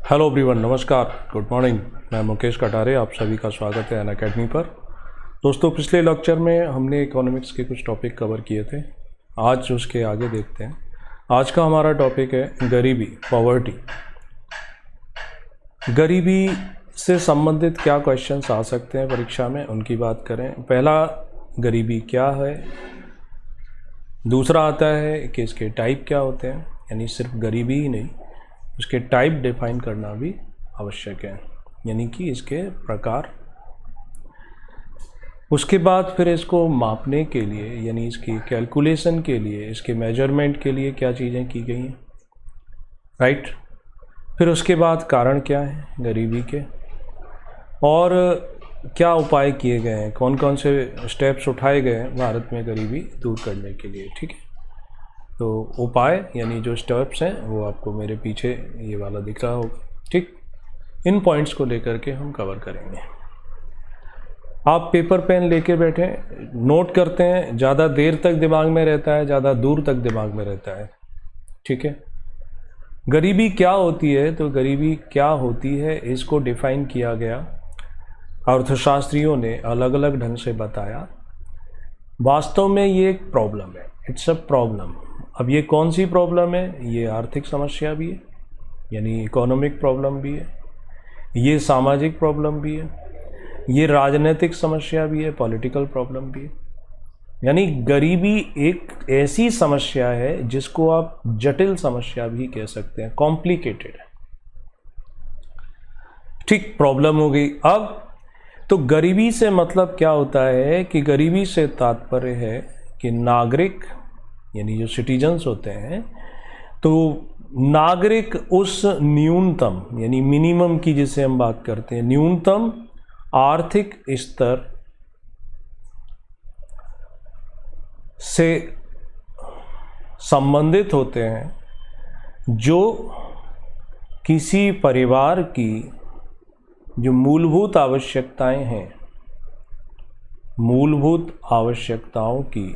Hello everyone, नमस्कार, good morning. मैं मुकेश कटारे, आप सभी का स्वागत है अनअकैडमी पर। दोस्तों, पिछले लेक्चर में हमने इकोनॉमिक्स के कुछ टॉपिक कवर किए थे। आज उसके आगे देखते हैं। आज का हमारा टॉपिक है गरीबी, पॉवर्टी। गरीबी से संबंधित क्या क्वेश्चंस आ सकते हैं परीक्षा में, उनकी बात करें। पहला, गरीबी क्या है। दूसरा आता है कि इसके टाइप क्या होते हैं, यानी सिर्फ गरीबी ही नहीं, उसके टाइप डिफाइन करना भी आवश्यक है, यानी कि इसके प्रकार। उसके बाद फिर इसको मापने के लिए, यानी इसकी कैलकुलेशन के लिए, इसके मेजरमेंट के लिए क्या चीज़ें की गई हैं, राइट। फिर उसके बाद कारण क्या है गरीबी के, और क्या उपाय किए गए हैं, कौन कौन से स्टेप्स उठाए गए हैं भारत में गरीबी दूर करने के लिए, ठीक है। तो उपाय यानी जो स्टेप्स हैं वो आपको मेरे पीछे ये वाला दिख रहा होगा, ठीक। इन पॉइंट्स को लेकर के हम कवर करेंगे। आप पेपर पेन लेके बैठे, नोट करते हैं, ज़्यादा देर तक दिमाग में रहता है, ज़्यादा दूर तक दिमाग में रहता है, ठीक है। गरीबी क्या होती है, तो गरीबी क्या होती है इसको डिफाइन किया गया, अर्थशास्त्रियों ने अलग अलग ढंग से बताया। वास्तव में ये एक प्रॉब्लम है, इट्स अ प्रॉब्लम। अब ये कौन सी प्रॉब्लम है, ये आर्थिक समस्या भी है, यानी इकोनॉमिक प्रॉब्लम भी है, ये सामाजिक प्रॉब्लम भी है, ये राजनीतिक समस्या भी है, पॉलिटिकल प्रॉब्लम भी है। यानी गरीबी एक ऐसी समस्या है जिसको आप जटिल समस्या भी कह सकते हैं, कॉम्प्लिकेटेड है, ठीक। प्रॉब्लम हो गई। अब तो गरीबी से मतलब क्या होता है कि गरीबी से तात्पर्य है कि नागरिक, यानी जो सिटीजन्स होते हैं, तो नागरिक उस न्यूनतम यानी मिनिमम की जिसे हम बात करते हैं, न्यूनतम आर्थिक स्तर से संबंधित होते हैं, जो किसी परिवार की जो मूलभूत आवश्यकताएं हैं, मूलभूत आवश्यकताओं की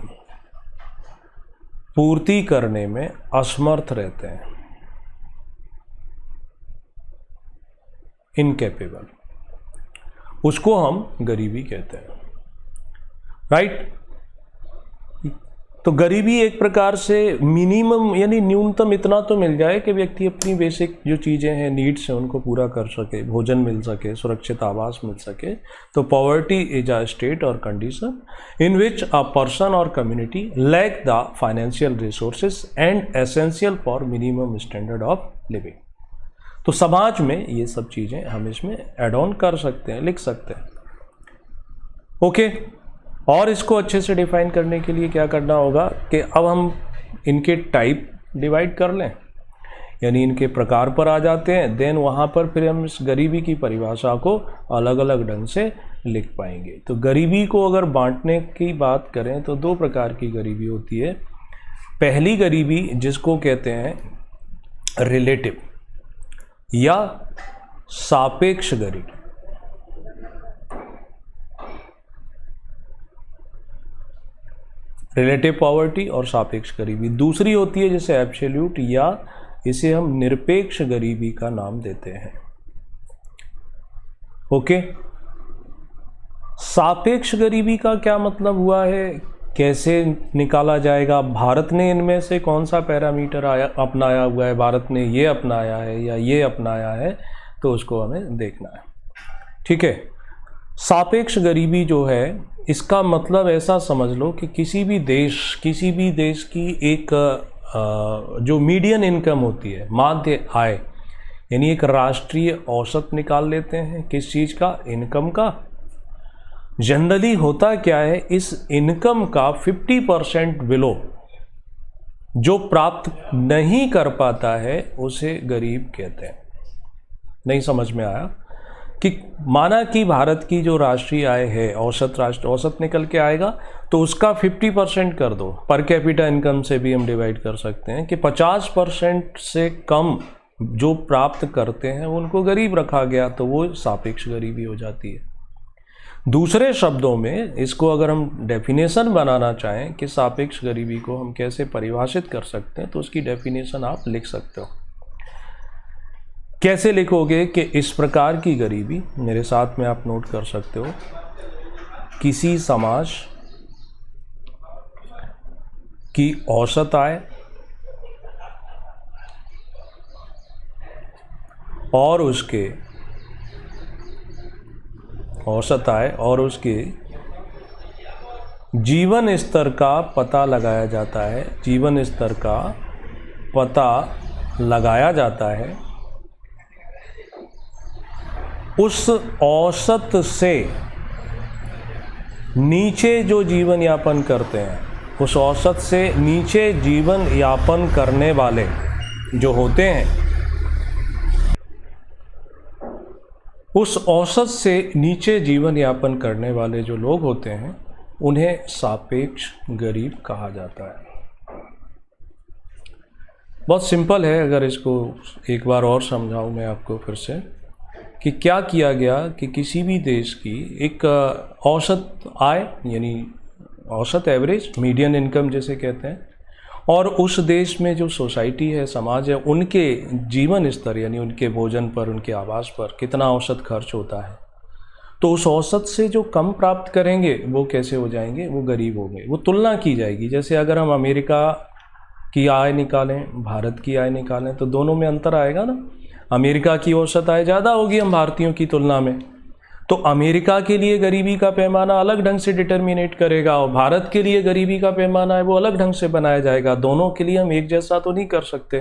पूर्ति करने में असमर्थ रहते हैं, इनकेपेबल, उसको हम गरीबी कहते हैं, राइट। तो गरीबी एक प्रकार से मिनिमम यानी न्यूनतम इतना तो मिल जाए कि व्यक्ति अपनी बेसिक जो चीज़ें हैं, नीड्स हैं, उनको पूरा कर सके, भोजन मिल सके, सुरक्षित आवास मिल सके। तो पॉवर्टी इज अ स्टेट और condition in which a person और community lack the financial resources and essential for minimum standard of living. तो समाज में ये सब चीज़ें हम इसमें एड ऑन कर सकते हैं, लिख सकते हैं, ओके। और इसको अच्छे से डिफाइन करने के लिए क्या करना होगा कि अब हम इनके टाइप डिवाइड कर लें, यानी इनके प्रकार पर आ जाते हैं। देन वहाँ पर फिर हम इस गरीबी की परिभाषा को अलग अलग ढंग से लिख पाएंगे। तो गरीबी को अगर बांटने की बात करें तो दो प्रकार की गरीबी होती है। पहली गरीबी जिसको कहते हैं रिलेटिव या सापेक्ष गरीबी, रिलेटिव पॉवर्टी और सापेक्ष गरीबी। दूसरी होती है जिसे एब्सोल्यूट या इसे हम निरपेक्ष गरीबी का नाम देते हैं, ओके। सापेक्ष गरीबी का क्या मतलब हुआ है, कैसे निकाला जाएगा, भारत ने इनमें से कौन सा पैरामीटर अपनाया हुआ है, भारत ने ये अपनाया है या ये अपनाया है, तो उसको हमें देखना है, ठीक है। सापेक्ष गरीबी जो है, इसका मतलब ऐसा समझ लो कि किसी भी देश की एक जो मीडियन इनकम होती है, माध्य आय, यानी एक राष्ट्रीय औसत निकाल लेते हैं किस चीज़ का, इनकम का। जनरली होता क्या है, इस इनकम का 50% बिलो जो प्राप्त नहीं कर पाता है उसे गरीब कहते हैं। नहीं समझ में आया कि माना कि भारत की जो राष्ट्रीय आय है, औसत निकल के आएगा, तो उसका 50% कर दो, पर कैपिटा इनकम से भी हम डिवाइड कर सकते हैं कि 50% से कम जो प्राप्त करते हैं उनको गरीब रखा गया, तो वो सापेक्ष गरीबी हो जाती है। दूसरे शब्दों में इसको अगर हम डेफिनेशन बनाना चाहें कि सापेक्ष गरीबी को हम कैसे परिभाषित कर सकते हैं, तो उसकी डेफिनेशन आप लिख सकते हो। कैसे लिखोगे कि इस प्रकार की गरीबी, मेरे साथ में आप नोट कर सकते हो, किसी समाज की औसत आय और उसके जीवन स्तर का पता लगाया जाता है, जीवन स्तर का पता लगाया जाता है उस औसत से नीचे जो जीवन यापन करते हैं, उस औसत से नीचे जीवन यापन करने वाले जो होते हैं, उस औसत से नीचे जीवन यापन करने वाले जो लोग होते हैं उन्हें सापेक्ष गरीब कहा जाता है। बहुत सिंपल है, अगर इसको एक बार और समझाऊं मैं आपको फिर से कि क्या किया गया कि किसी भी देश की एक औसत आय यानी औसत एवरेज मीडियन इनकम जिसे कहते हैं, और उस देश में जो सोसाइटी है, समाज है, उनके जीवन स्तर यानी उनके भोजन पर, उनके आवास पर कितना औसत खर्च होता है, तो उस औसत से जो कम प्राप्त करेंगे वो कैसे हो जाएंगे, वो गरीब हो गए। वो तुलना की जाएगी। जैसे अगर हम अमेरिका की आय निकालें, भारत की आय निकालें, तो दोनों में अंतर आएगा ना। अमेरिका की औसत आय ज़्यादा होगी हम भारतीयों की तुलना में, तो अमेरिका के लिए गरीबी का पैमाना अलग ढंग से डिटर्मिनेट करेगा, और भारत के लिए गरीबी का पैमाना है वो अलग ढंग से बनाया जाएगा। दोनों के लिए हम एक जैसा तो नहीं कर सकते।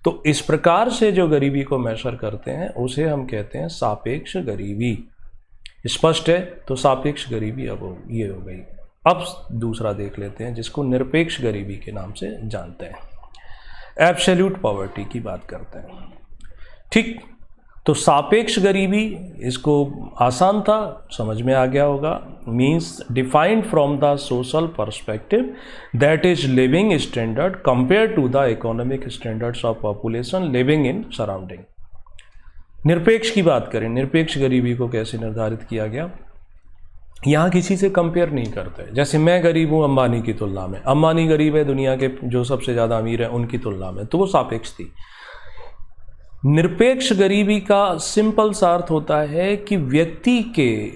तो इस प्रकार से जो गरीबी को मेजर करते हैं उसे हम कहते हैं सापेक्ष गरीबी। स्पष्ट है? तो सापेक्ष गरीबी अब ये हो गई। अब दूसरा देख लेते हैं जिसको निरपेक्ष गरीबी के नाम से जानते हैं। एब्सोल्यूट पॉवर्टी की बात करते हैं। ठीक, तो सापेक्ष गरीबी, इसको आसान था, समझ में आ गया होगा। Means defined from the social perspective that is living standard compare to the economic standards of population living in surrounding. निरपेक्ष की बात करें, निरपेक्ष गरीबी को कैसे निर्धारित किया गया? यहाँ किसी से कंपेयर नहीं करते। जैसे मैं गरीब हूँ अंबानी की तुलना में, अंबानी गरीब है दुनिया के जो सबसे ज़्यादा अमीर है उनकी तुलना में, तो वो सापेक्ष थी। निरपेक्ष गरीबी का सिंपल सा अर्थ होता है कि व्यक्ति के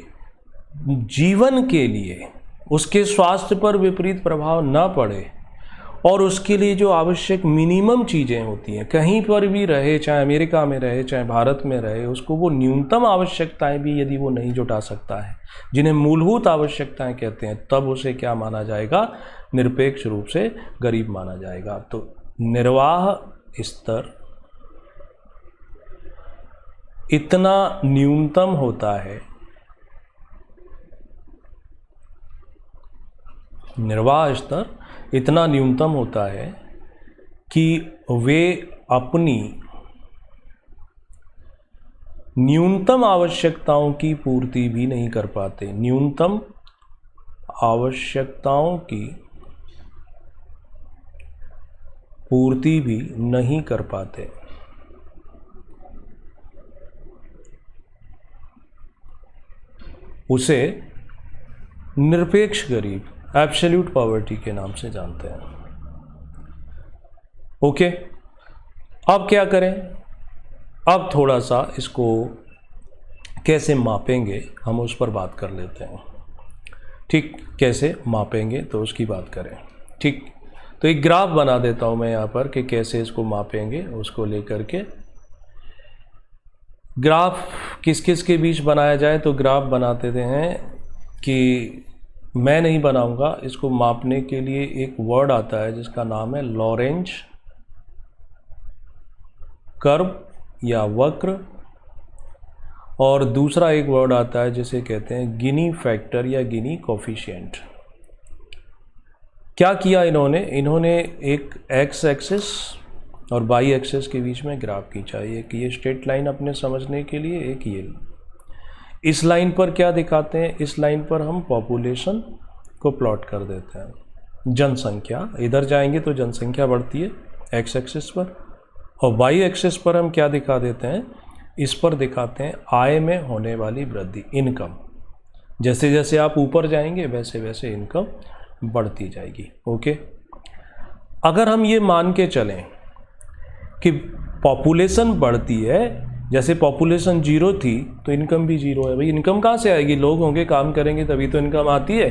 जीवन के लिए उसके स्वास्थ्य पर विपरीत प्रभाव न पड़े और उसके लिए जो आवश्यक मिनिमम चीज़ें होती हैं, कहीं पर भी रहे, चाहे अमेरिका में रहे चाहे भारत में रहे, उसको वो न्यूनतम आवश्यकताएं भी यदि वो नहीं जुटा सकता है, जिन्हें मूलभूत आवश्यकताएं कहते हैं, तब उसे क्या माना जाएगा? निरपेक्ष रूप से गरीब माना जाएगा। तो निर्वाह स्तर इतना न्यूनतम होता है, निर्वाह स्तर इतना न्यूनतम होता है कि वे अपनी न्यूनतम आवश्यकताओं की पूर्ति भी नहीं कर पाते। न्यूनतम आवश्यकताओं की पूर्ति भी नहीं कर पाते। उसे निरपेक्ष गरीब, एब्सोल्यूट पॉवर्टी के नाम से जानते हैं। ओके, अब क्या करें? अब थोड़ा सा इसको कैसे मापेंगे हम उस पर बात कर लेते हैं। ठीक, कैसे मापेंगे तो उसकी बात करें। ठीक, तो एक ग्राफ बना देता हूं मैं यहाँ पर कि कैसे इसको मापेंगे, उसको लेकर के। ग्राफ किस किस के बीच बनाया जाए, तो ग्राफ बनाते हैं कि मैं नहीं बनाऊंगा, इसको मापने के लिए एक वर्ड आता है जिसका नाम है लॉरेंज कर्व या वक्र, और दूसरा एक वर्ड आता है जिसे कहते हैं गिनी फैक्टर या गिनी कोफिशिएंट। क्या किया इन्होंने एक एक्स एक्सिस और वाई एक्सिस के बीच में ग्राफ खींचा। एक ये स्ट्रेट लाइन अपने समझने के लिए, एक ये। इस लाइन पर क्या दिखाते हैं? इस लाइन पर हम पॉपुलेशन को प्लॉट कर देते हैं, जनसंख्या। इधर जाएंगे तो जनसंख्या बढ़ती है एक्स एक्सिस पर, और वाई एक्सिस पर हम क्या दिखा देते हैं? इस पर दिखाते हैं आय में होने वाली वृद्धि, इनकम। जैसे जैसे आप ऊपर जाएंगे वैसे वैसे इनकम बढ़ती जाएगी। ओके, अगर हम ये मान के चलें कि पॉपुलेशन बढ़ती है जैसे पॉपुलेशन 0 थी तो इनकम भी 0 है। भाई इनकम कहाँ से आएगी? लोग होंगे, काम करेंगे तभी तो इनकम आती है।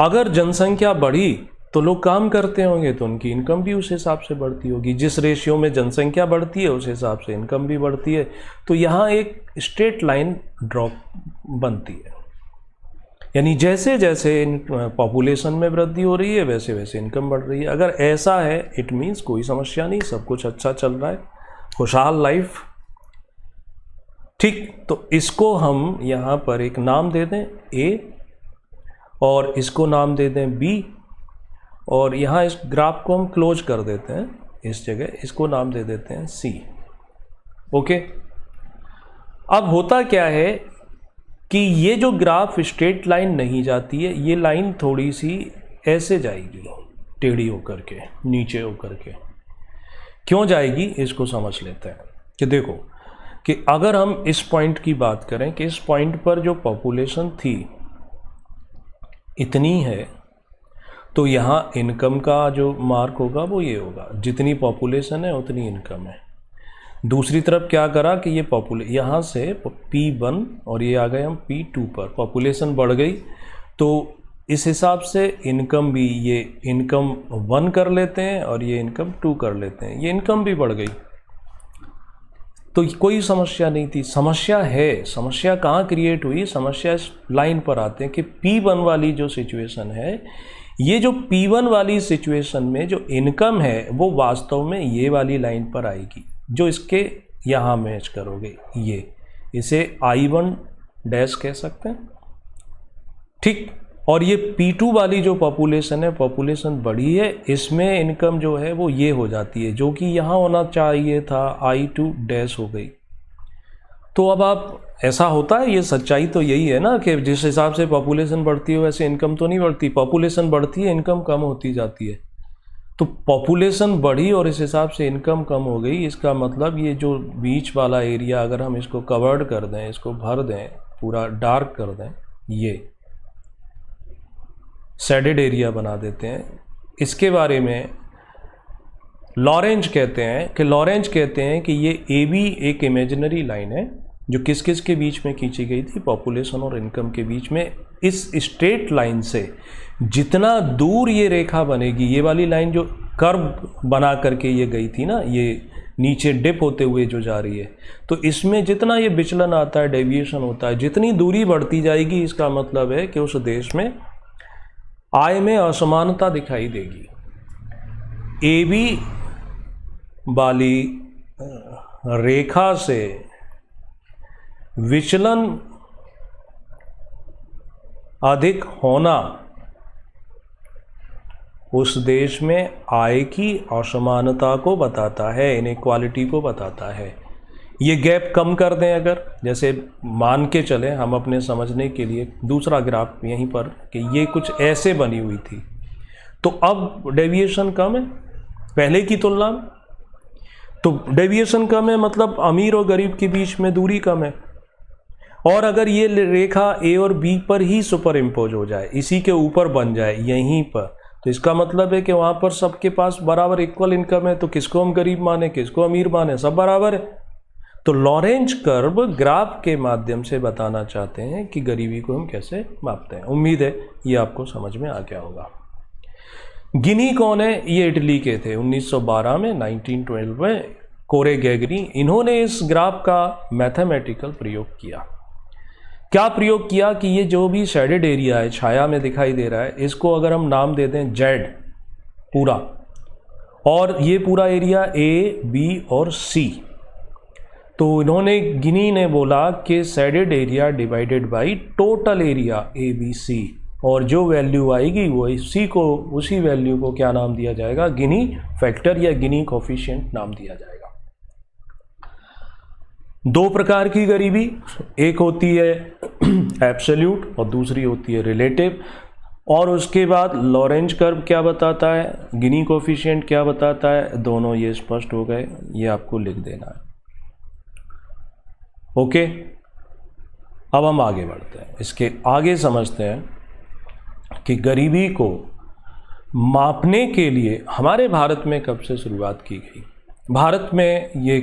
अगर जनसंख्या बढ़ी तो लोग काम करते होंगे तो उनकी इनकम भी उस हिसाब से बढ़ती होगी। जिस रेशियो में जनसंख्या बढ़ती है उस हिसाब से इनकम भी बढ़ती है। तो यहाँ एक स्ट्रेट लाइन ड्रॉप बनती है, यानी जैसे जैसे पॉपुलेशन में वृद्धि हो रही है वैसे वैसे इनकम बढ़ रही है। अगर ऐसा है इट मीन्स कोई समस्या नहीं, सब कुछ अच्छा चल रहा है, खुशहाल लाइफ। ठीक, तो इसको हम यहाँ पर एक नाम दे दें ए और इसको नाम दे दें बी, और यहाँ इस ग्राफ को हम क्लोज कर देते हैं, इस जगह इसको नाम दे देते हैं सी। ओके, अब होता क्या है कि ये जो ग्राफ स्ट्रेट लाइन नहीं जाती है, ये लाइन थोड़ी सी ऐसे जाएगी, टेढ़ी होकर के, नीचे होकर के। क्यों जाएगी इसको समझ लेते हैं कि देखो कि अगर हम इस पॉइंट की बात करें कि इस पॉइंट पर जो पॉपुलेशन थी इतनी है, तो यहाँ इनकम का जो मार्क होगा वो ये होगा, जितनी पॉपुलेशन है उतनी इनकम है। दूसरी तरफ क्या करा कि ये यहाँ से P1 और ये आ गए हम P2 पर, पॉपुलेशन बढ़ गई तो इस हिसाब से इनकम भी, ये इनकम 1 कर लेते हैं और ये इनकम 2 कर लेते हैं, ये इनकम भी बढ़ गई। तो कोई समस्या नहीं थी। समस्या है, समस्या कहाँ क्रिएट हुई? समस्या इस लाइन पर आते हैं कि P1 वाली जो सिचुएशन है, ये जो P1 वाली सिचुएशन में जो इनकम है वो वास्तव में ये वाली लाइन पर आएगी, जो इसके यहाँ मैच करोगे, ये इसे I1 डैश कह सकते हैं। ठीक, और ये P2 वाली जो पॉपुलेशन है, पॉपुलेशन बढ़ी है, इसमें इनकम जो है वो ये हो जाती है, जो कि यहाँ होना चाहिए था I2 डैश हो गई। तो अब आप, ऐसा होता है, ये सच्चाई तो यही है ना कि जिस हिसाब से पॉपुलेशन बढ़ती है वैसे इनकम तो नहीं बढ़ती, पॉपुलेशन बढ़ती है इनकम कम होती जाती है। तो पॉपुलेशन बढ़ी और इस हिसाब से इनकम कम हो गई, इसका मतलब ये जो बीच वाला एरिया अगर हम इसको कवर्ड कर दें, इसको भर दें, पूरा डार्क कर दें, ये शेडेड एरिया बना देते हैं, इसके बारे में लॉरेंज कहते हैं कि ये AB एक इमेजिनरी लाइन है जो किस किस के बीच में खींची गई थी? पॉपुलेशन और इनकम के बीच में। इस स्ट्रेट लाइन से जितना दूर ये रेखा बनेगी, ये वाली लाइन जो कर्व बना करके ये गई थी ना, ये नीचे डिप होते हुए जो जा रही है, तो इसमें जितना ये विचलन आता है, डेविएशन होता है, जितनी दूरी बढ़ती जाएगी, इसका मतलब है कि उस देश में आय में असमानता दिखाई देगी। AB वाली रेखा से विचलन अधिक होना उस देश में आय की असमानता को बताता है, इनइक्वालिटी को बताता है। ये गैप कम कर दें अगर, जैसे मान के चलें हम अपने समझने के लिए दूसरा ग्राफ यहीं पर कि ये कुछ ऐसे बनी हुई थी, तो अब डेविएशन कम है पहले की तुलना में। तो डेविएशन कम है मतलब अमीर और गरीब के बीच में दूरी कम है। और अगर ये रेखा A और B पर ही सुपर इम्पोज हो जाए, इसी के ऊपर बन जाए यहीं पर, तो इसका मतलब है कि वहाँ पर सबके पास बराबर इक्वल इनकम है, तो किसको हम गरीब माने, किसको अमीर माने, सब बराबर है। तो लॉरेंज कर्व ग्राफ के माध्यम से बताना चाहते हैं कि गरीबी को हम कैसे मापते हैं। उम्मीद है ये आपको समझ में आ गया होगा। गिनी कौन है? ये इटली के थे। 1912 में 1912 में कोरे गैगरी, इन्होंने इस ग्राफ का मैथमेटिकल प्रयोग किया। क्या प्रयोग किया कि ये जो भी शेडेड एरिया है, छाया में दिखाई दे रहा है, इसको अगर हम नाम दे दें Z पूरा, और ये पूरा एरिया A, B और C, तो इन्होंने, गिनी ने बोला कि shaded area divided by total area ABC, और जो वैल्यू आएगी वो उसी वैल्यू को क्या नाम दिया जाएगा? गिनी फैक्टर या गिनी कोफिशिएंट नाम दिया जाएगा। दो प्रकार की गरीबी, एक होती है एब्सोल्यूट और दूसरी होती है रिलेटिव। और उसके बाद लॉरेंज कर्व क्या बताता है, गिनी कोफिशिएंट क्या बताता है, दोनों ये स्पष्ट हो गए, ये आपको लिख देना है। ओके, अब हम आगे बढ़ते हैं, इसके आगे समझते हैं कि गरीबी को मापने के लिए हमारे भारत में कब से शुरुआत की गई। भारत में ये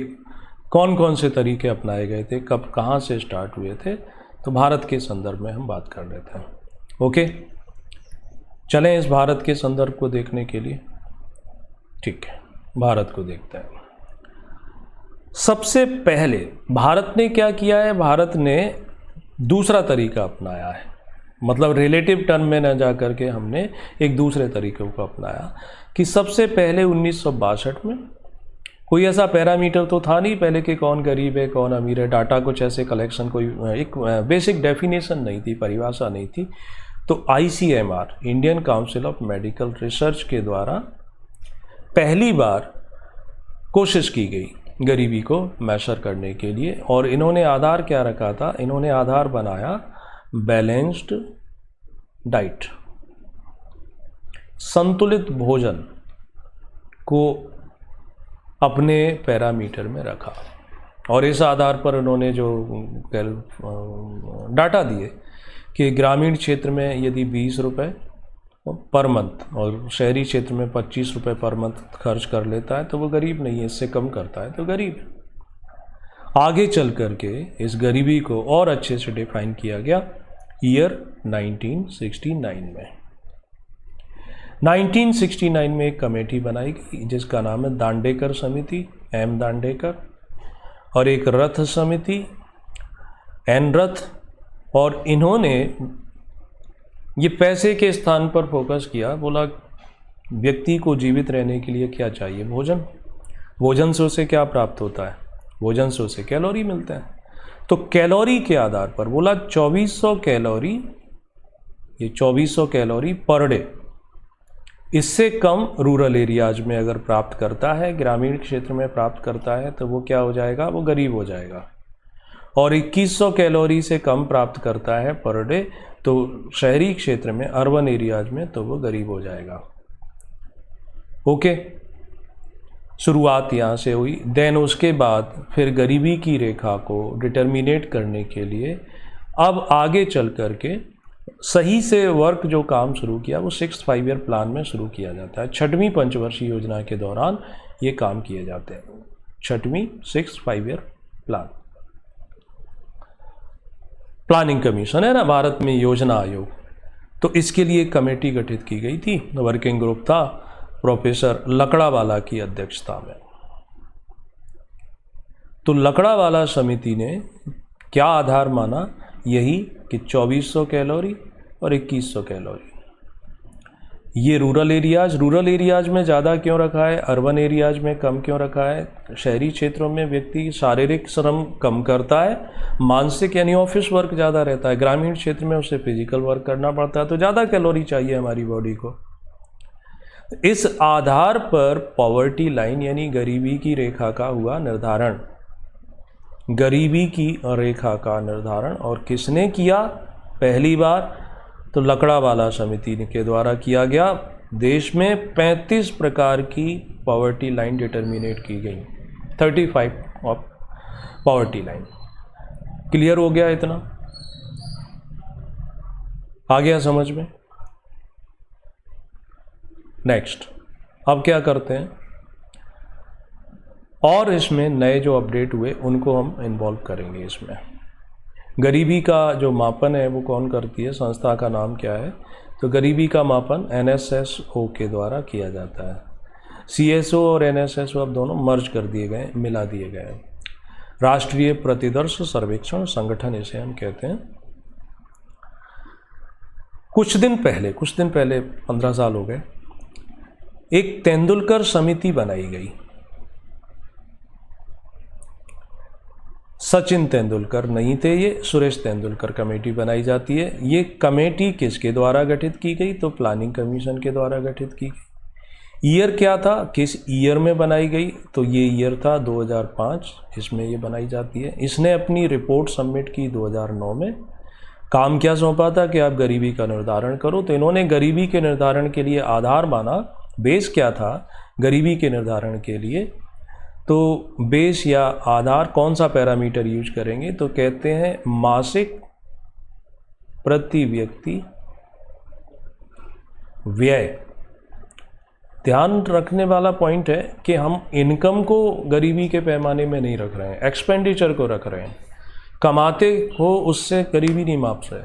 कौन कौन से तरीके अपनाए गए थे, कब कहाँ से स्टार्ट हुए थे, तो भारत के संदर्भ में हम बात कर रहे थे। ओके, चलें इस भारत के संदर्भ को देखने के लिए। ठीक है, भारत को देखते हैं। सबसे पहले भारत ने क्या किया है, भारत ने दूसरा तरीका अपनाया है, मतलब रिलेटिव टर्म में न जा कर के हमने एक दूसरे तरीके को अपनाया कि सबसे पहले 1962 में कोई ऐसा पैरामीटर तो था नहीं पहले कि कौन गरीब है कौन अमीर है, डाटा कुछ ऐसे कलेक्शन, कोई एक बेसिक डेफिनेशन नहीं थी, परिभाषा नहीं थी। तो ICMR, Indian council of medical research के द्वारा पहली बार कोशिश की गई गरीबी को मैशर करने के लिए, और इन्होंने आधार क्या रखा था, इन्होंने आधार बनाया बैलेंस्ड डाइट, संतुलित भोजन को अपने पैरामीटर में रखा। और इस आधार पर उन्होंने जो डाटा दिए कि ग्रामीण क्षेत्र में यदि 20 रुपये पर मंथ और शहरी क्षेत्र में 25 रुपये पर मंथ खर्च कर लेता है तो वो गरीब नहीं है, इससे कम करता है तो गरीब है। आगे चल करके इस गरीबी को और अच्छे से डिफाइन किया गया ईयर 1969 में। 1969 में एक कमेटी बनाई गई जिसका नाम है दांडेकर समिति, M दांडेकर, और एक रथ समिति, N रथ, और इन्होंने ये पैसे के स्थान पर फोकस किया। बोला व्यक्ति को जीवित रहने के लिए क्या चाहिए, भोजन। भोजन से उसे क्या प्राप्त होता है, भोजन से उसे कैलोरी मिलता है। तो कैलोरी के आधार पर बोला 2400 कैलोरी, ये 2400 कैलोरी पर डे, इससे कम रूरल एरियाज में अगर प्राप्त करता है, ग्रामीण क्षेत्र में प्राप्त करता है तो वो क्या हो जाएगा, वो गरीब हो जाएगा। और 2100 कैलोरी से कम प्राप्त करता है पर डे तो शहरी क्षेत्र में, अर्बन एरियाज में, तो वो गरीब हो जाएगा। ओके, शुरुआत यहाँ से हुई। देन उसके बाद फिर गरीबी की रेखा को डिटर्मिनेट करने के लिए अब आगे चल करके सही से वर्क जो काम शुरू किया वो 6th 5 ईयर प्लान में शुरू किया जाता है। 6वीं पंचवर्षीय योजना के दौरान ये काम किए जाते हैं। 6वीं 6th 5 year plan, planning commission है ना भारत में, योजना आयोग, तो इसके लिए कमेटी गठित की गई थी। वर्किंग ग्रुप था प्रोफेसर लकड़ावाला की अध्यक्षता में। तो लकड़ावाला समिति ने क्या आधार माना, यही कि 2400 कैलोरी और 2100 कैलोरी। ये रूरल एरियाज में ज़्यादा क्यों रखा है, अर्बन एरियाज में कम क्यों रखा है। शहरी क्षेत्रों में व्यक्ति शारीरिक श्रम कम करता है, मानसिक यानी ऑफिस वर्क ज़्यादा रहता है। ग्रामीण क्षेत्र में उसे फिजिकल वर्क करना पड़ता है, तो ज़्यादा कैलोरी चाहिए हमारी बॉडी को। इस आधार पर पॉवर्टी लाइन यानी गरीबी की रेखा का हुआ निर्धारण। गरीबी की रेखा का निर्धारण और किसने किया, पहली बार तो लकड़ावाला समिति के द्वारा किया गया। देश में 35 प्रकार की पॉवर्टी लाइन डिटर्मिनेट की गई, 35 ऑफ पॉवर्टी लाइन। क्लियर हो गया, इतना आ गया समझ में। नेक्स्ट, अब क्या करते हैं, और इसमें नए जो अपडेट हुए उनको हम इन्वॉल्व करेंगे इसमें। गरीबी का जो मापन है वो कौन करती है, संस्था का नाम क्या है, तो गरीबी का मापन NSSO के द्वारा किया जाता है। CSO और NSSO अब दोनों मर्ज कर दिए गए, मिला दिए गए। राष्ट्रीय प्रतिदर्श सर्वेक्षण संगठन इसे हम कहते हैं। कुछ दिन पहले 15 साल हो गए, एक तेंदुलकर समिति बनाई गई। सचिन तेंदुलकर नहीं थे ये, सुरेश तेंदुलकर कमेटी बनाई जाती है। ये कमेटी किसके द्वारा गठित की गई, तो प्लानिंग कमीशन के द्वारा गठित की गई। ईयर क्या था, किस ईयर में बनाई गई, तो ये ईयर था 2005, इसमें ये बनाई जाती है। इसने अपनी रिपोर्ट सबमिट की 2009 में। काम क्या सौंपा था कि आप गरीबी का निर्धारण करो, तो इन्होंने गरीबी के निर्धारण के लिए आधार माना। बेस क्या था गरीबी के निर्धारण के लिए, तो बेस या आधार कौन सा पैरामीटर यूज करेंगे, तो कहते हैं मासिक प्रति व्यक्ति व्यय। ध्यान रखने वाला पॉइंट है कि हम इनकम को गरीबी के पैमाने में नहीं रख रहे हैं, एक्सपेंडिचर को रख रहे हैं। कमाते हो उससे गरीबी नहीं माप रहे,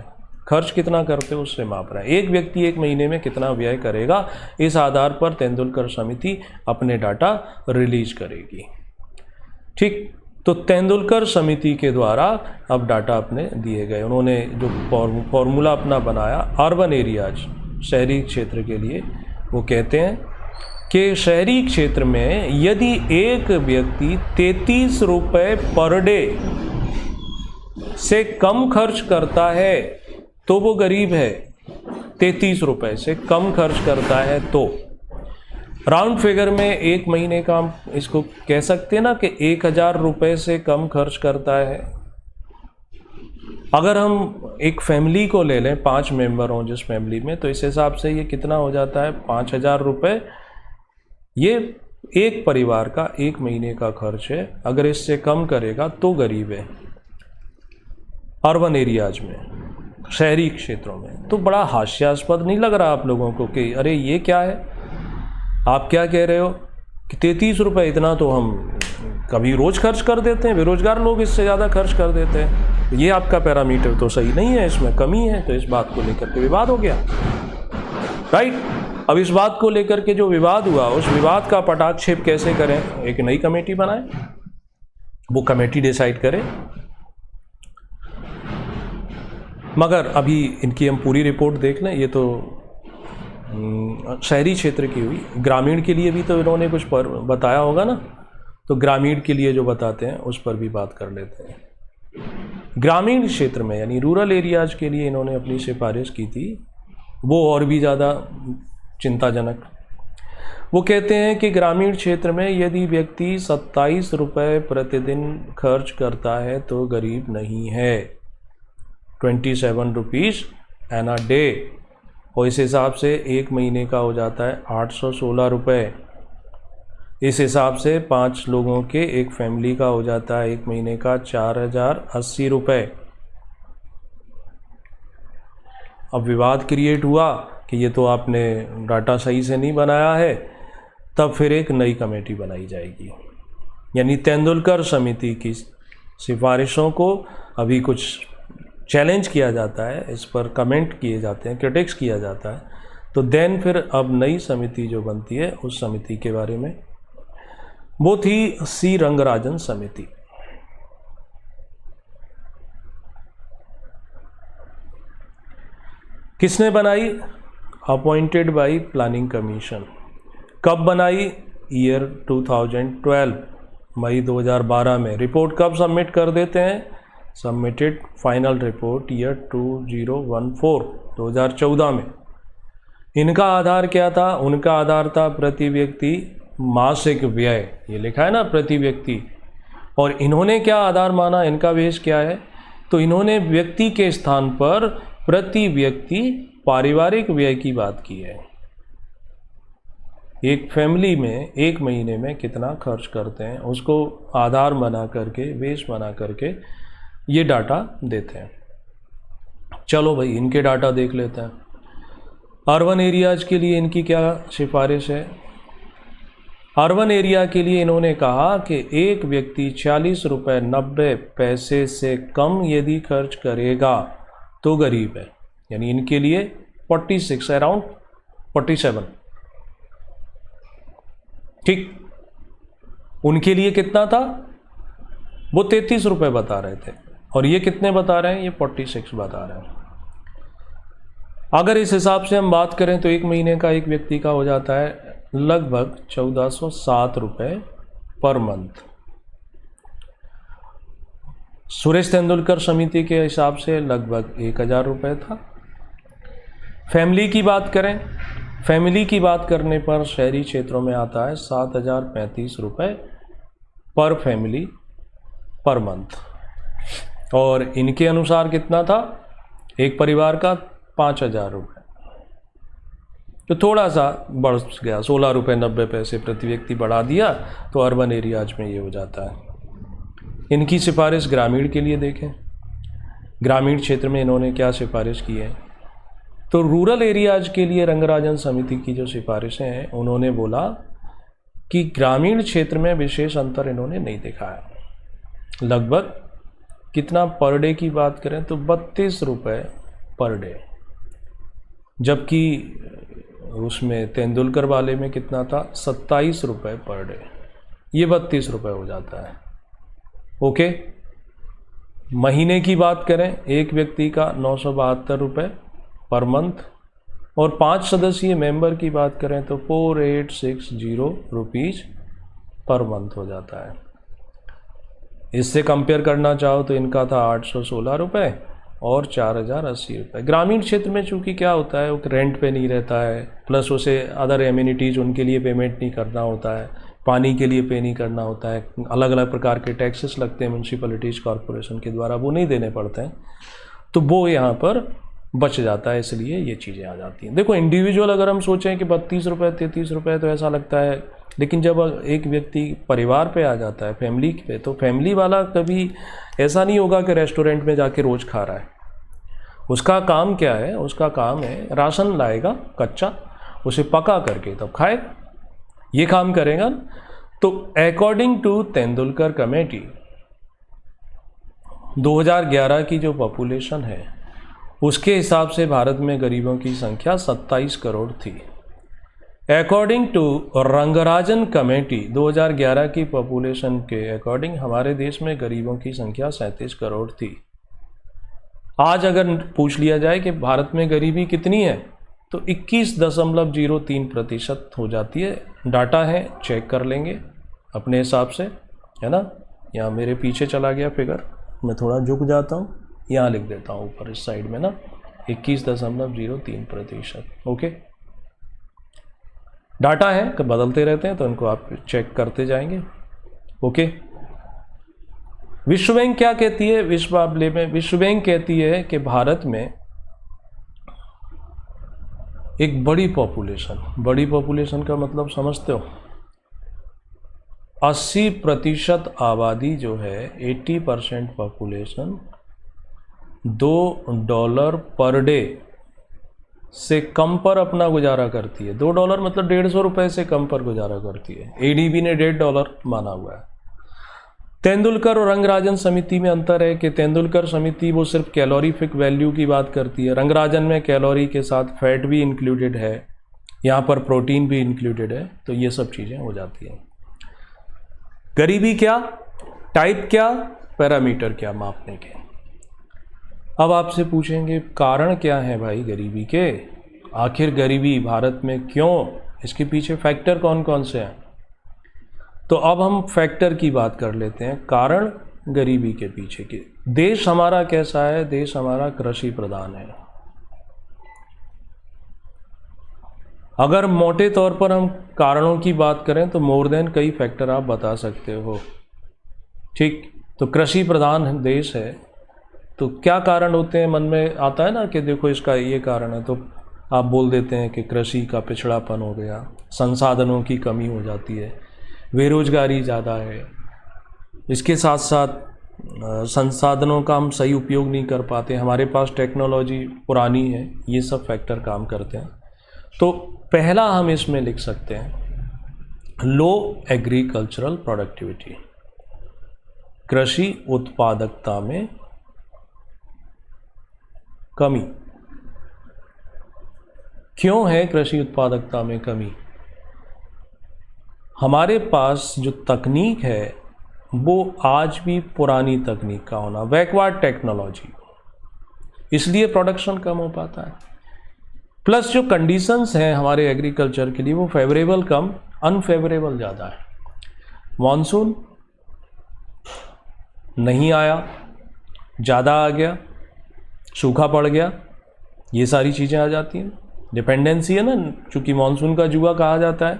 खर्च कितना करते हो उससे माप रहे हैं। एक व्यक्ति एक महीने में कितना व्यय करेगा, इस आधार पर तेंदुलकर समिति अपने डाटा रिलीज करेगी। ठीक, तो तेंदुलकर समिति के द्वारा अब डाटा अपने दिए गए। उन्होंने जो फॉर्मूला अपना बनाया अर्बन एरियाज, शहरी क्षेत्र के लिए, वो कहते हैं कि शहरी क्षेत्र में यदि एक व्यक्ति 33 रुपये पर डे से कम खर्च करता है तो वो गरीब है। 33 रुपये से कम खर्च करता है तो राउंड फिगर में एक महीने का हम इसको कह सकते हैं ना कि 1000 रुपये से कम खर्च करता है। अगर हम एक फैमिली को ले लें, 5 मेंबर हों जिस फैमिली में, तो इस हिसाब से ये कितना हो जाता है, 5000 रुपये। ये एक परिवार का एक महीने का खर्च है। अगर इससे कम करेगा तो गरीब है अर्बन एरियाज में, शहरी क्षेत्रों में। तो बड़ा हास्यास्पद नहीं लग रहा आप लोगों को कि अरे ये क्या है, आप क्या कह रहे हो कि 33 रुपये इतना तो हम कभी रोज़ खर्च कर देते हैं, बेरोजगार लोग इससे ज़्यादा खर्च कर देते हैं। ये आपका पैरामीटर तो सही नहीं है, इसमें कमी है। तो इस बात को लेकर के विवाद हो गया, राइट। अब इस बात को लेकर के जो विवाद हुआ, उस विवाद का पटाक्षेप कैसे करें, एक नई कमेटी बनाएं, वो कमेटी डिसाइड करे। मगर अभी इनकी हम पूरी रिपोर्ट देख लें। ये तो शहरी क्षेत्र की हुई, ग्रामीण के लिए भी तो इन्होंने कुछ पर बताया होगा ना, तो ग्रामीण के लिए जो बताते हैं उस पर भी बात कर लेते हैं। ग्रामीण क्षेत्र में यानी रूरल एरियाज के लिए इन्होंने अपनी सिफारिश की थी, वो और भी ज़्यादा चिंताजनक। वो कहते हैं कि ग्रामीण क्षेत्र में यदि व्यक्ति 27 रुपये प्रतिदिन खर्च करता है तो गरीब नहीं है, 27 रुपीज़ एन अ डे। और इस हिसाब से एक महीने का हो जाता है 816 रुपये। इस हिसाब से 5 लोगों के एक फैमिली का हो जाता है एक महीने का 4080 रुपये। अब विवाद क्रिएट हुआ कि ये तो आपने डाटा सही से नहीं बनाया है, तब फिर एक नई कमेटी बनाई जाएगी। यानी तेंदुलकर समिति की सिफारिशों को अभी कुछ चैलेंज किया जाता है, इस पर कमेंट किए जाते हैं, क्रिटिक्स किया जाता है। तो देन फिर अब नई समिति जो बनती है उस समिति के बारे में, वो थी सी रंगराजन समिति। किसने बनाई, अपॉइंटेड बाय प्लानिंग कमीशन। कब बनाई, ईयर 2012, मई 2012 में। रिपोर्ट कब सबमिट कर देते हैं, सबमिटेड फाइनल रिपोर्ट ईयर 2014 में। इनका आधार क्या था, उनका आधार था प्रति व्यक्ति मासिक व्यय, ये लिखा है ना प्रति व्यक्ति। और इन्होंने क्या आधार माना, इनका बेस क्या है, तो इन्होंने व्यक्ति के स्थान पर प्रति व्यक्ति पारिवारिक व्यय की बात की है। एक फैमिली में एक महीने में कितना खर्च करते हैं उसको आधार बना करके, बेस बना करके ये डाटा देते हैं। चलो भाई इनके डाटा देख लेते हैं। अर्बन एरियाज के लिए इनकी क्या सिफारिश है। अर्बन एरिया के लिए इन्होंने कहा कि एक व्यक्ति 40 रुपये 90 पैसे से कम यदि खर्च करेगा तो गरीब है। यानी इनके लिए 46, अराउंड 47। ठीक, उनके लिए कितना था, वो 33 रुपये बता रहे थे, और ये कितने बता रहे हैं, ये 46 बता रहे हैं। अगर इस हिसाब से हम बात करें तो एक महीने का एक व्यक्ति का हो जाता है लगभग 1407 रुपये पर मंथ। सुरेश तेंदुलकर समिति के हिसाब से लगभग 1000 रुपये था। फैमिली की बात करें, फैमिली की बात करने पर शहरी क्षेत्रों में आता है 7035 रुपये पर फैमिली पर मंथ। और इनके अनुसार कितना था, एक परिवार का 5000 रुपये, तो थोड़ा सा बढ़ गया, 16 रुपये 90 पैसे प्रति व्यक्ति बढ़ा दिया, तो अर्बन एरियाज में ये हो जाता है। इनकी सिफारिश ग्रामीण के लिए देखें, ग्रामीण क्षेत्र में इन्होंने क्या सिफारिश की है। तो रूरल एरियाज के लिए रंगराजन समिति की जो सिफारिशें हैं, उन्होंने बोला कि ग्रामीण क्षेत्र में विशेष अंतर इन्होंने नहीं दिखाया। लगभग कितना पर डे की बात करें तो 32 रुपये पर डे, जबकि उसमें तेंदुलकर वाले में कितना था, 27 रुपये पर डे। ये 32 रुपये हो जाता है। ओके, महीने की बात करें, एक व्यक्ति का 972 रुपये पर मंथ, और 5 सदस्यीय मेंबर की बात करें तो 4860 रुपीज़ पर मंथ हो जाता है। इससे कंपेयर करना चाहो तो इनका था 816 रुपये और 4080 रुपये। ग्रामीण क्षेत्र में चूँकि क्या होता है, वो रेंट पे नहीं रहता है, प्लस उसे अदर एमिनिटीज़ उनके लिए पेमेंट नहीं करना होता है, पानी के लिए पे नहीं करना होता है, अलग अलग प्रकार के टैक्सेस लगते हैं म्यूनसिपैलिटीज़ कॉरपोरेशन के द्वारा, वो नहीं देने पड़ते हैं, तो वो यहाँ पर बच जाता है, इसलिए ये चीज़ें आ जाती हैं। देखो इंडिविजुअल अगर हम सोचें कि 32 रुपये 33 रुपये तो ऐसा लगता है, लेकिन जब एक व्यक्ति परिवार पे आ जाता है, फैमिली पे, तो फैमिली वाला कभी ऐसा नहीं होगा कि रेस्टोरेंट में जाके रोज़ खा रहा है। उसका काम क्या है, उसका काम है राशन लाएगा कच्चा, उसे पका करके तब खाएगा, ये काम करेगा। तो अकॉर्डिंग टू तेंदुलकर कमेटी 2011 की जो पॉपुलेशन है उसके हिसाब से भारत में गरीबों की संख्या 27 करोड़ थी। अकॉर्डिंग टू रंगराजन कमेटी 2011 की पॉपुलेशन के अकॉर्डिंग हमारे देश में गरीबों की संख्या 37 करोड़ थी। आज अगर पूछ लिया जाए कि भारत में गरीबी कितनी है तो 21.03% हो जाती है। डाटा है, चेक कर लेंगे अपने हिसाब से, है ना। यहाँ मेरे पीछे चला गया फिगर, मैं थोड़ा झुक जाता हूँ, यहाँ लिख देता हूँ ऊपर इस साइड में ना, 21.03%। ओके, डाटा है कि बदलते रहते हैं तो इनको आप चेक करते जाएंगे। ओके, विश्व बैंक क्या कहती है, विश्व मामले में विश्व बैंक कहती है कि भारत में एक बड़ी पॉपुलेशन का मतलब समझते हो, 80% आबादी जो है, 80% पॉपुलेशन $2 पर डे से कम पर अपना गुजारा करती है। $2 मतलब 150 रुपये से कम पर गुजारा करती है। एडीबी ने $1.5 माना हुआ है। तेंदुलकर और रंगराजन समिति में अंतर है कि तेंदुलकर समिति वो सिर्फ कैलोरीफिक वैल्यू की बात करती है, रंगराजन में कैलोरी के साथ फैट भी इंक्लूडेड है, यहाँ पर प्रोटीन भी इंक्लूडेड है, तो ये सब चीज़ें हो जाती हैं। गरीबी क्या, टाइप क्या, पैरामीटर क्या मापने के। अब आपसे पूछेंगे कारण क्या है भाई गरीबी के, आखिर गरीबी भारत में क्यों, इसके पीछे फैक्टर कौन कौन से हैं। तो अब हम फैक्टर की बात कर लेते हैं, कारण गरीबी के पीछे के। देश हमारा कैसा है, देश हमारा कृषि प्रधान है। अगर मोटे तौर पर हम कारणों की बात करें तो मोर देन कई फैक्टर आप बता सकते हो, ठीक। तो कृषि प्रधान देश है तो क्या कारण होते हैं, मन में आता है ना कि देखो इसका ये कारण है, तो आप बोल देते हैं कि कृषि का पिछड़ापन हो गया, संसाधनों की कमी हो जाती है, बेरोजगारी ज़्यादा है, इसके साथ साथ संसाधनों का हम सही उपयोग नहीं कर पाते, हमारे पास टेक्नोलॉजी पुरानी है, ये सब फैक्टर काम करते हैं। तो पहला हम इसमें लिख सकते हैं लो एग्रीकल्चरल प्रोडक्टिविटी, कृषि उत्पादकता में कमी। क्यों है कृषि उत्पादकता में कमी, हमारे पास जो तकनीक है वो आज भी पुरानी तकनीक का होना, बैकवर्ड टेक्नोलॉजी, इसलिए प्रोडक्शन कम हो पाता है। प्लस जो कंडीशंस हैं हमारे एग्रीकल्चर के लिए वो फेवरेबल कम, अनफेवरेबल ज़्यादा है। मॉनसून नहीं आया, ज़्यादा आ गया, सूखा पड़ गया, ये सारी चीज़ें आ जाती हैं। डिपेंडेंसी है ना, चूँकि मॉनसून का जुआ कहा जाता है।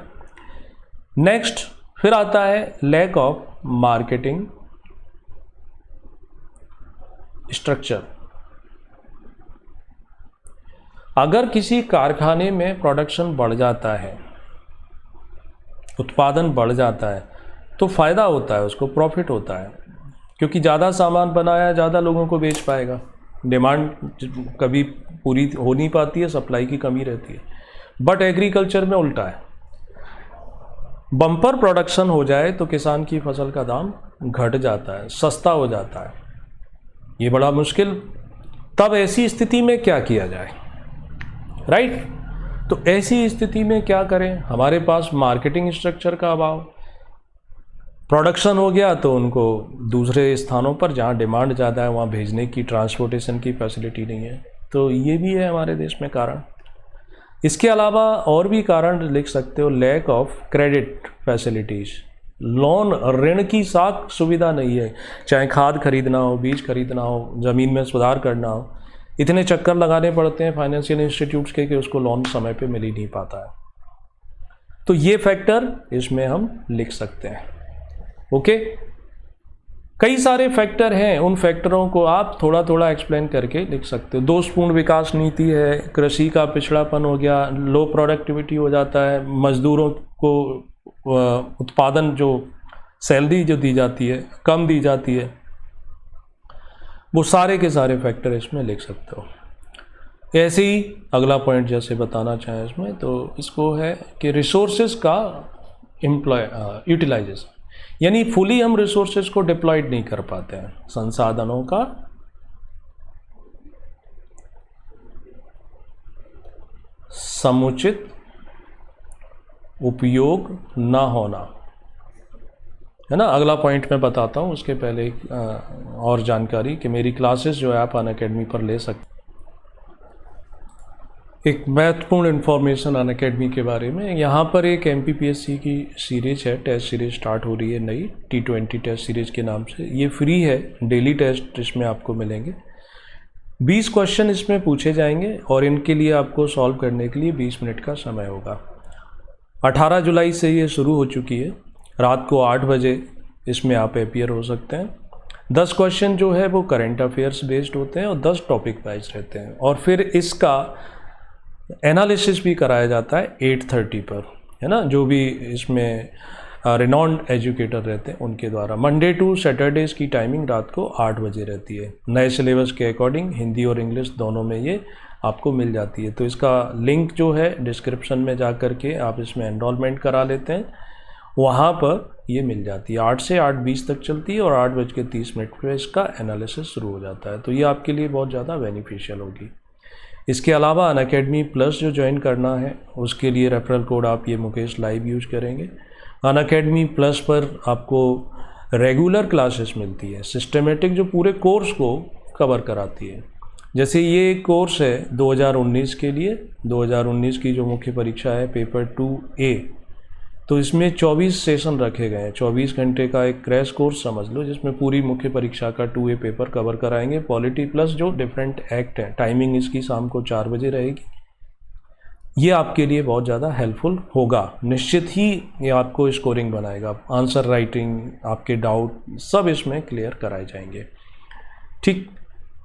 नेक्स्ट फिर आता है लैक ऑफ मार्केटिंग स्ट्रक्चर। अगर किसी कारखाने में प्रोडक्शन बढ़ जाता है, उत्पादन बढ़ जाता है, तो फ़ायदा होता है, उसको प्रॉफिट होता है, क्योंकि ज़्यादा सामान बनाया ज़्यादा लोगों को बेच पाएगा। डिमांड कभी पूरी हो नहीं पाती है, सप्लाई की कमी रहती है। बट एग्रीकल्चर में उल्टा है, बम्पर प्रोडक्शन हो जाए तो किसान की फसल का दाम घट जाता है, सस्ता हो जाता है, ये बड़ा मुश्किल। तब ऐसी स्थिति में क्या किया जाए, राइट? तो ऐसी स्थिति में क्या करें? हमारे पास मार्केटिंग स्ट्रक्चर का अभाव, प्रोडक्शन हो गया तो उनको दूसरे स्थानों पर जहाँ डिमांड ज़्यादा है वहाँ भेजने की, ट्रांसपोर्टेशन की फैसिलिटी नहीं है। तो ये भी है हमारे देश में कारण। इसके अलावा और भी कारण लिख सकते हो, lack of credit facilities, loan ऋण की साख सुविधा नहीं है। चाहे खाद खरीदना हो, बीज खरीदना हो, ज़मीन में सुधार करना हो, इतने चक्कर लगाने पड़ते हैं फाइनेंशियल इंस्टीट्यूट्स के कि उसको लोन समय पे मिल ही नहीं पाता है। तो ये फैक्टर इसमें हम लिख सकते हैं। ओके, कई सारे फैक्टर हैं, उन फैक्टरों को आप थोड़ा थोड़ा एक्सप्लेन करके लिख सकते हो। दोषपूर्ण विकास नीति है, कृषि का पिछड़ापन हो गया, लो प्रोडक्टिविटी हो जाता है, मजदूरों को उत्पादन जो सैलरी जो दी जाती है कम दी जाती है, वो सारे के सारे फैक्टर इसमें लिख सकते हो। ऐसे ही अगला पॉइंट जैसे बताना चाहें इसमें, तो इसको है कि रिसोर्सेज का यूटिलाइजेशन, यानी फुली हम रिसोर्सेज को डिप्लॉयड नहीं कर पाते हैं, संसाधनों का समुचित उपयोग ना होना, है ना। अगला पॉइंट मैं बताता हूँ, उसके पहले और जानकारी कि मेरी क्लासेस जो है आप अनअकैडमी पर ले सकते। एक महत्वपूर्ण इन्फॉर्मेशन अनअकैडमी के बारे में, यहाँ पर एक MPPSC की सीरीज है, टेस्ट सीरीज स्टार्ट हो रही है नई, T20 टेस्ट सीरीज के नाम से। ये फ्री है, डेली टेस्ट इसमें आपको मिलेंगे। 20 क्वेश्चन इसमें पूछे जाएंगे और इनके लिए आपको सॉल्व करने के लिए 20 मिनट का समय होगा। 18 जुलाई से ये शुरू हो चुकी है, रात को 8 बजे इसमें आप अपीयर हो सकते हैं। 10 क्वेश्चन जो है वो करंट अफेयर्स बेस्ड होते हैं और 10 टॉपिक वाइज रहते हैं, और फिर इसका एनालिसिस भी कराया जाता है 8:30 पर, है ना, जो भी इसमें रिनॉन्ड एजुकेटर रहते हैं उनके द्वारा। मंडे टू सैटरडेज की टाइमिंग रात को 8 बजे रहती है। नए सिलेबस के अकॉर्डिंग हिंदी और इंग्लिश दोनों में ये आपको मिल जाती है। तो इसका लिंक जो है डिस्क्रिप्शन में जा कर के आप इसमें एनरोलमेंट करा लेते हैं, वहाँ पर ये मिल जाती है। 8 से 8:20 तक चलती है और 8:30 पर इसका एनालिसिस शुरू हो जाता है। तो ये आपके लिए बहुत ज़्यादा बेनिफिशियल होगी। इसके अलावा अनअकैडमी प्लस जो ज्वाइन करना है उसके लिए रेफरल कोड आप ये मुकेश लाइव यूज करेंगे। अनअकैडमी प्लस पर आपको रेगुलर क्लासेस मिलती है, सिस्टमेटिक जो पूरे कोर्स को कवर कराती है। जैसे ये कोर्स है 2019 के लिए, 2019 की जो मुख्य परीक्षा है पेपर 2A, तो इसमें 24 सेशन रखे गए हैं। 24 घंटे का एक क्रैश कोर्स समझ लो, जिसमें पूरी मुख्य परीक्षा का 2A पेपर कवर कराएंगे। पॉलिटी प्लस जो डिफरेंट एक्ट है, टाइमिंग इसकी शाम को 4 बजे रहेगी। ये आपके लिए बहुत ज़्यादा हेल्पफुल होगा, निश्चित ही ये आपको स्कोरिंग बनाएगा। आंसर राइटिंग, आपके डाउट सब इसमें क्लियर कराए जाएंगे। ठीक,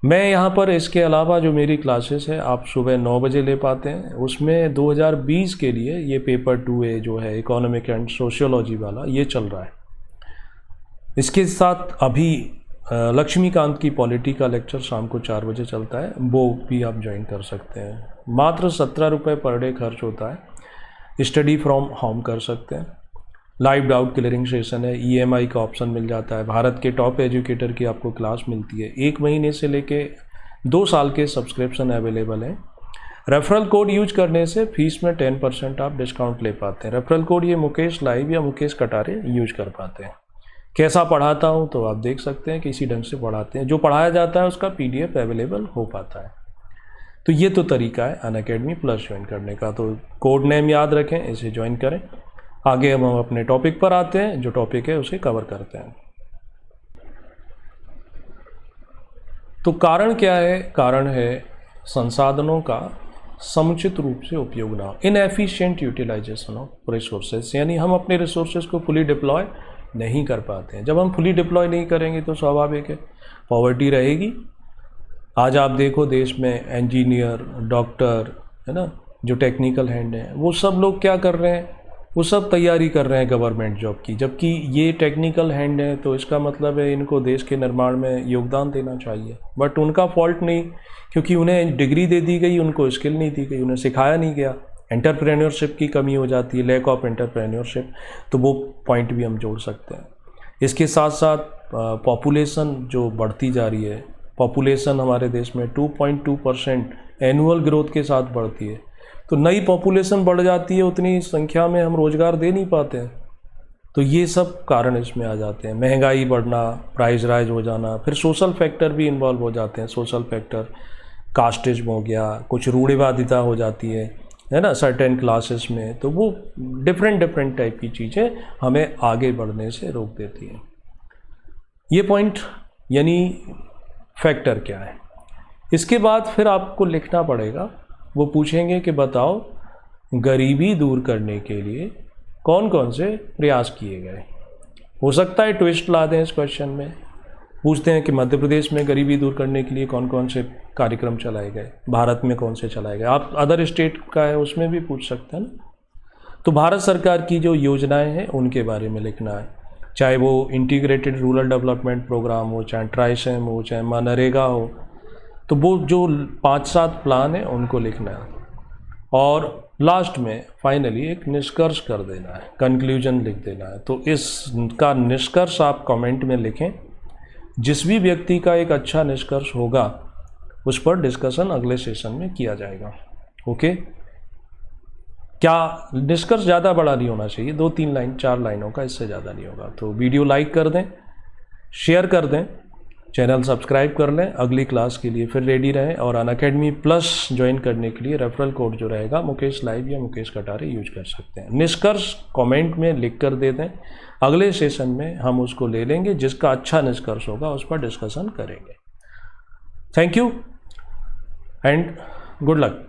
मैं यहाँ पर इसके अलावा जो मेरी क्लासेस है आप सुबह 9 बजे ले पाते हैं, उसमें 2020 के लिए ये पेपर 2A जो है इकोनॉमिक एंड सोशियोलॉजी वाला ये चल रहा है। इसके साथ अभी लक्ष्मीकांत की पॉलिटी का लेक्चर शाम को 4 बजे चलता है, वो भी आप ज्वाइन कर सकते हैं। मात्र 17 रुपये पर डे खर्च होता है, स्टडी फ्रॉम होम कर सकते हैं। लाइव डाउट क्लियरिंग सेशन है, EMI का ऑप्शन मिल जाता है, भारत के टॉप एजुकेटर की आपको क्लास मिलती है, 1 महीने से लेके 2 साल के सब्सक्रिप्शन अवेलेबल हैं। रेफरल कोड यूज करने से फीस में 10% आप डिस्काउंट ले पाते हैं। रेफरल कोड ये मुकेश लाइव या मुकेश कटारे यूज कर पाते हैं। कैसा पढ़ाता हूँ तो आप देख सकते हैं कि इसी ढंग से पढ़ाते हैं, जो पढ़ाया जाता है उसका PDF अवेलेबल हो पाता है। तो ये तो तरीका है अनअकैडमी प्लस ज्वाइन करने का। तो कोड नेम याद रखें, इसे ज्वाइन करें। आगे हम अपने टॉपिक पर आते हैं, जो टॉपिक है उसे कवर करते हैं। तो कारण क्या है? कारण है संसाधनों का समुचित रूप से उपयोग ना, इनएफिशिएंट यूटिलाइजेशन ऑफ रिसोर्सेज, यानी हम अपने रिसोर्सेज को फुली डिप्लॉय नहीं कर पाते हैं। जब हम फुली डिप्लॉय नहीं करेंगे तो स्वाभाविक है पॉवर्टी रहेगी। आज आप देखो देश में इंजीनियर, डॉक्टर, है ना, जो टेक्निकल हैंड हैं, वो सब लोग क्या कर रहे हैं, वो सब तैयारी कर रहे हैं गवर्नमेंट जॉब की, जबकि ये टेक्निकल हैंड है, तो इसका मतलब है इनको देश के निर्माण में योगदान देना चाहिए। बट उनका फॉल्ट नहीं, क्योंकि उन्हें डिग्री दे दी गई, उनको स्किल नहीं दी गई, उन्हें सिखाया नहीं गया। एंटरप्रेन्योरशिप की कमी हो जाती है, लैक ऑफ एंटरप्रेन्योरशिप, तो वो पॉइंट भी हम जोड़ सकते हैं। इसके साथ साथ पॉपुलेशन जो बढ़ती जा रही है, पॉपुलेशन हमारे देश में 2.2% एनुअल ग्रोथ के साथ बढ़ती है, तो नई पॉपुलेशन बढ़ जाती है, उतनी संख्या में हम रोज़गार दे नहीं पाते हैं। तो ये सब कारण इसमें आ जाते हैं, महंगाई बढ़ना, प्राइस राइज हो जाना, फिर सोशल फैक्टर भी इन्वॉल्व हो जाते हैं। सोशल फैक्टर कास्टिज्म हो गया, कुछ रूढ़िवादिता हो जाती है ना, सर्टेन क्लासेस में, तो वो डिफरेंट टाइप की चीज़ें हमें आगे बढ़ने से रोक देती हैं। ये पॉइंट यानी फैक्टर क्या है। इसके बाद फिर आपको लिखना पड़ेगा, वो पूछेंगे कि बताओ गरीबी दूर करने के लिए कौन कौन से प्रयास किए गए। हो सकता है ट्विस्ट ला दें इस क्वेश्चन में, पूछते हैं कि मध्य प्रदेश में गरीबी दूर करने के लिए कौन कौन से कार्यक्रम चलाए गए, भारत में कौन से चलाए गए। आप अदर स्टेट का है उसमें भी पूछ सकते हैं ना। तो भारत सरकार की जो योजनाएं हैं उनके बारे में लिखना है, चाहे वो इंटीग्रेटेड रूरल डेवलपमेंट प्रोग्राम हो, चाहे ट्राइसेम हो, चाहे मनरेगा हो, तो वो जो 5-7 प्लान है उनको लिखना है। और लास्ट में फाइनली एक निष्कर्ष कर देना है, कंक्लूजन लिख देना है। तो इसका निष्कर्ष आप कमेंट में लिखें। जिस भी व्यक्ति का एक अच्छा निष्कर्ष होगा उस पर डिस्कशन अगले सेशन में किया जाएगा। ओके, क्या निष्कर्ष ज़्यादा बड़ा नहीं होना चाहिए, 2-3 लाइन 4 लाइनों का, इससे ज़्यादा नहीं होगा। तो वीडियो लाइक कर दें, शेयर कर दें, चैनल सब्सक्राइब कर लें, अगली क्लास के लिए फिर रेडी रहें। और अनअकैडमी प्लस ज्वाइन करने के लिए रेफरल कोड जो रहेगा मुकेश लाइव या मुकेश कटारे यूज कर सकते हैं। निष्कर्ष कमेंट में लिख कर दे दें, अगले सेशन में हम उसको ले लेंगे, जिसका अच्छा निष्कर्ष होगा उस पर डिस्कशन करेंगे। Thank you and good luck.